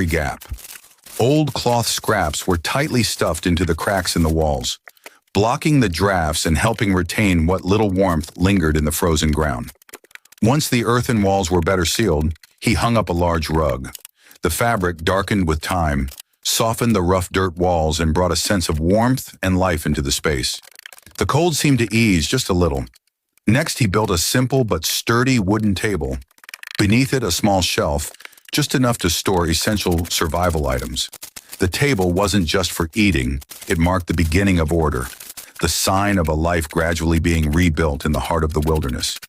gap. Old cloth scraps were tightly stuffed into the cracks in the walls, blocking the drafts and helping retain what little warmth lingered in the frozen ground. Once the earthen walls were better sealed, he hung up a large rug. The fabric, darkened with time, softened the rough dirt walls and brought a sense of warmth and life into the space. The cold seemed to ease just a little. Next, he built a simple but sturdy wooden table. Beneath it, a small shelf, just enough to store essential survival items. The table wasn't just for eating, it marked the beginning of order, the sign of a life gradually being rebuilt in the heart of the wilderness.